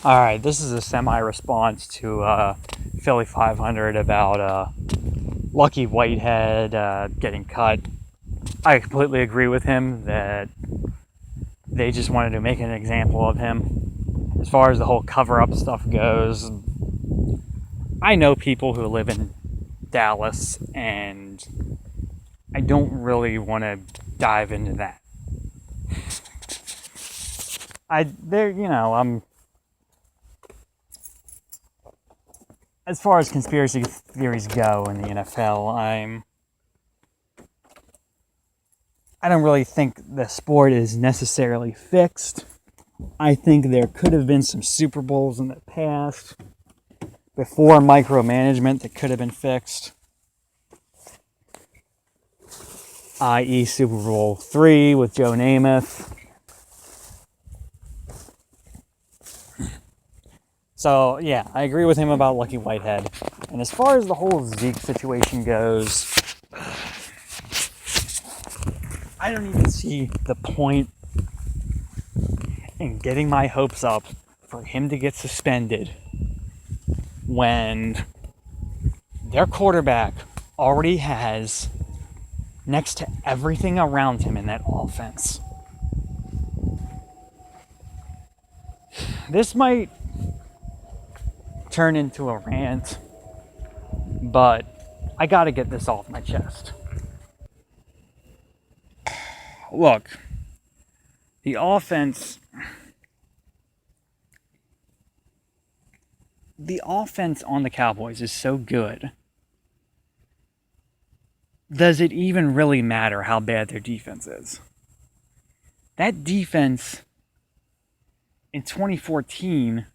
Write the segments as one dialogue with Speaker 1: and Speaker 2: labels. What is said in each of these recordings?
Speaker 1: All right, this is a semi-response to Philly 500 about Lucky Whitehead getting cut. I completely agree with him that they just wanted to make an example of him. As far as the whole cover-up stuff goes, I know people who live in Dallas, and I don't really want to dive into that. I'm as far as conspiracy theories go in the NFL, I don't really think the sport is necessarily fixed. I think there could have been some Super Bowls in the past before micromanagement that could have been fixed, i.e., Super Bowl III with Joe Namath. So, yeah, I agree with him about Lucky Whitehead. And as far as the whole Zeke situation goes, I don't even see the point in getting my hopes up for him to get suspended when their quarterback already has next to everything around him in that offense. This might turn into a rant, but I gotta get this off my chest. Look, the offense on the Cowboys is so good. Does it even really matter how bad their defense is? That defense in 2014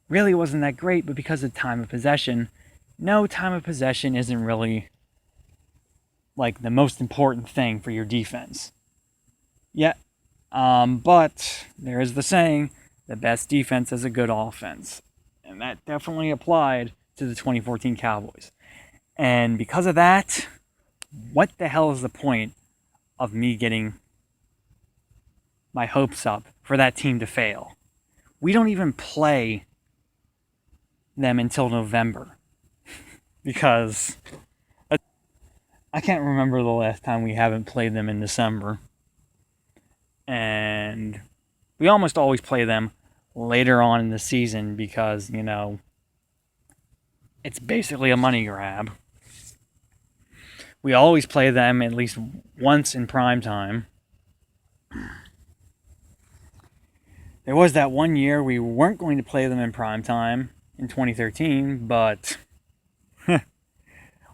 Speaker 1: really wasn't that great, but because of time of possession, no, time of possession isn't really like the most important thing for your defense. Yeah, but there is the saying, the best defense is a good offense. And that definitely applied to the 2014 Cowboys. And because of that, what the hell is the point of me getting my hopes up for that team to fail? We don't even play them until November. Because I can't remember the last time we haven't played them in December. And we almost always play them later on in the season because, it's basically a money grab. We always play them at least once in prime time. There was that one year we weren't going to play them in prime time in 2013, but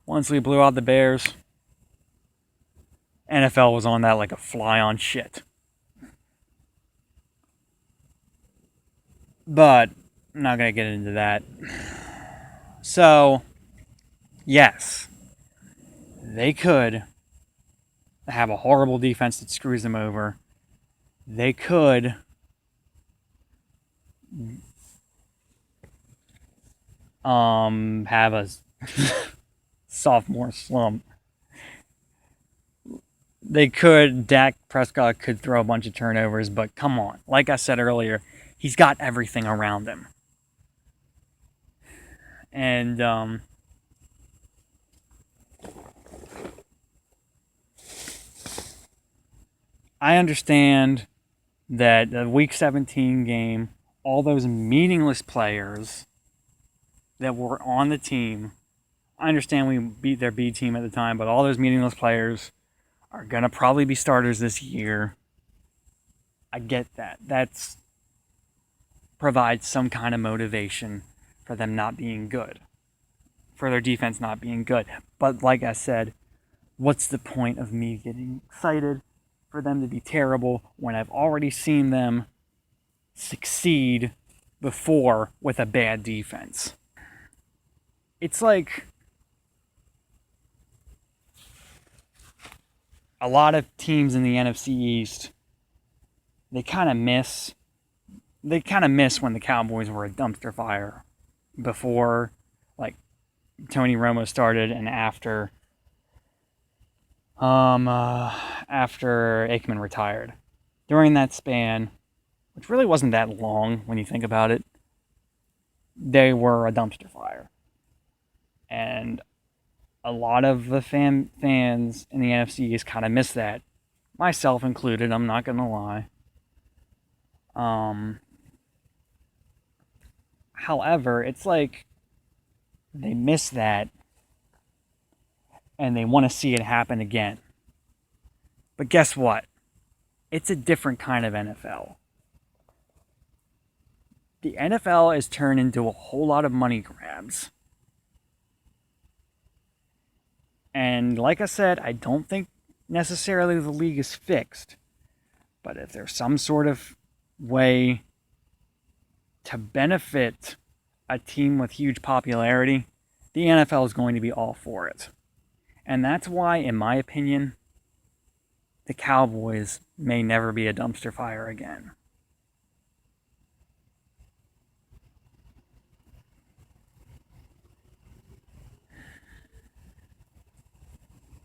Speaker 1: once we blew out the Bears, NFL was on that like a fly on shit. But I'm not going to get into that. So, yes, they could have a horrible defense that screws them over. They could have a sophomore slump. Dak Prescott could throw a bunch of turnovers, but come on. Like I said earlier, he's got everything around him. And I understand that the Week 17 game, all those meaningless players that were on the team, I understand we beat their B team at the time, but all those meaningless players are going to probably be starters this year. I get that. That's provides some kind of motivation for them not being good, for their defense not being good. But like I said, what's the point of me getting excited for them to be terrible when I've already seen them succeed before with a bad defense? It's like a lot of teams in the NFC East, they kind of miss when the Cowboys were a dumpster fire before, like, Tony Romo started and after Aikman retired. During that span, which really wasn't that long when you think about it, they were a dumpster fire. And a lot of the fans in the NFC has kind of missed that, myself included. I'm not gonna lie. Um, However, it's like they miss that and they want to see it happen again. But guess what? It's a different kind of NFL. The NFL has turned into a whole lot of money grabs. And like I said, I don't think necessarily the league is fixed. But if there's some sort of way to benefit a team with huge popularity, the NFL is going to be all for it. And that's why, in my opinion, the Cowboys may never be a dumpster fire again.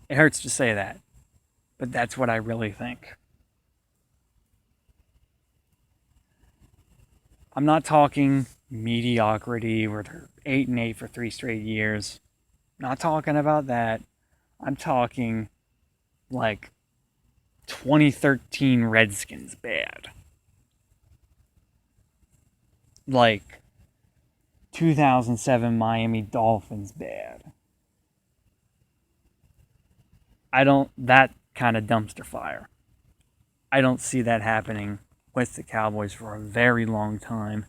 Speaker 1: It hurts to say that, but that's what I really think. I'm not talking mediocrity where they're 8-8 for 3 straight years. Not talking about that. I'm talking like 2013 Redskins bad. Like 2007 Miami Dolphins bad. That kind of dumpster fire. I don't see that happening with the Cowboys for a very long time.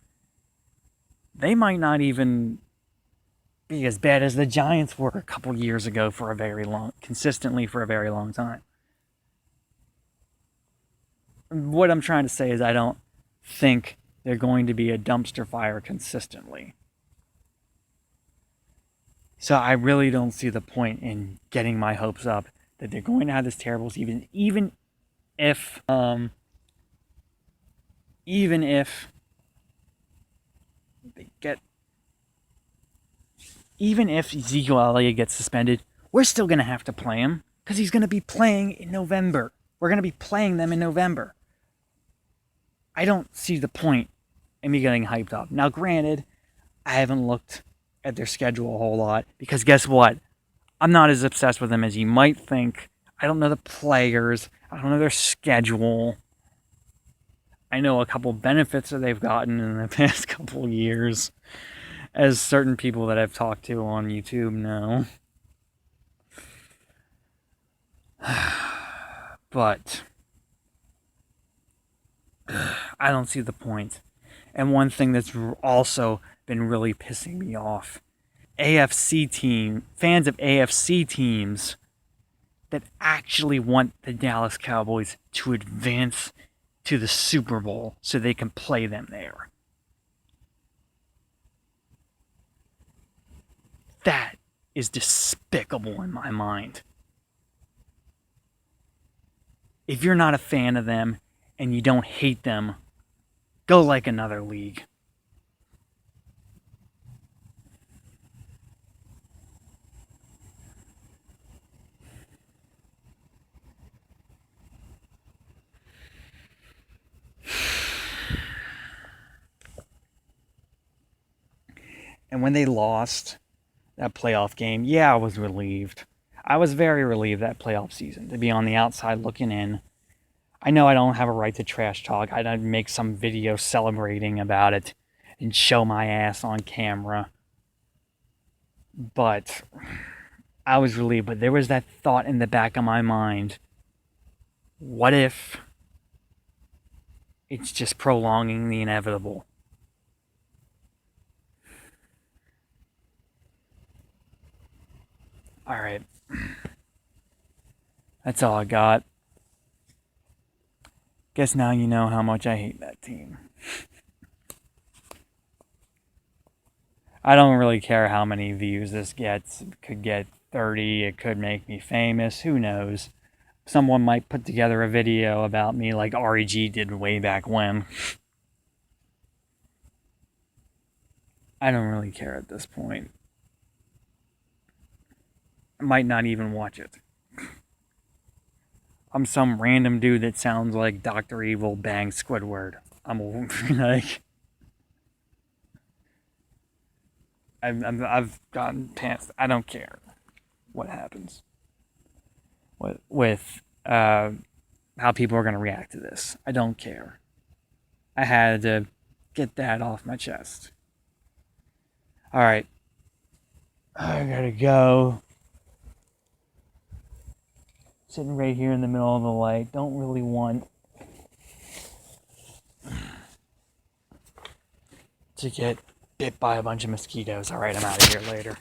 Speaker 1: They might not even be as bad as the Giants were a couple years ago consistently for a very long time. What I'm trying to say is I don't think they're going to be a dumpster fire consistently. So I really don't see the point in getting my hopes up that they're going to have this terrible season, even if they get even if Ezekiel Elliott gets suspended, we're still going to have to play him because he's going to be playing in November. We're going to be playing them in November. I don't see the point in me getting hyped up. Now, granted, I haven't looked at their schedule a whole lot because guess what? I'm not as obsessed with them as you might think. I don't know the players. I don't know their schedule. I know a couple benefits that they've gotten in the past couple years, as certain people that I've talked to on YouTube know. But I don't see the point. And one thing that's also been really pissing me off, fans of AFC teams that actually want the Dallas Cowboys to advance to the Super Bowl so they can play them there. That is despicable in my mind. If you're not a fan of them and you don't hate them, go like another league. And when they lost that playoff game, yeah, I was relieved. I was very relieved that playoff season to be on the outside looking in. I know I don't have a right to trash talk. I'd make some video celebrating about it and show my ass on camera. But I was relieved. But there was that thought in the back of my mind. What if it's just prolonging the inevitable? Alright. That's all I got. Guess now you know how much I hate that team. I don't really care how many views this gets. It could get 30. It could make me famous. Who knows? Someone might put together a video about me like REG did way back when. I don't really care at this point. I might not even watch it. I'm some random dude that sounds like Dr. Evil bang Squidward. I'm like, I've gotten past. I don't care what happens with how people are going to react to this. I don't care. I had to get that off my chest. All right, I gotta go. Sitting right here in the middle of the light. Don't really want to get bit by a bunch of mosquitoes. All right, I'm out of here later.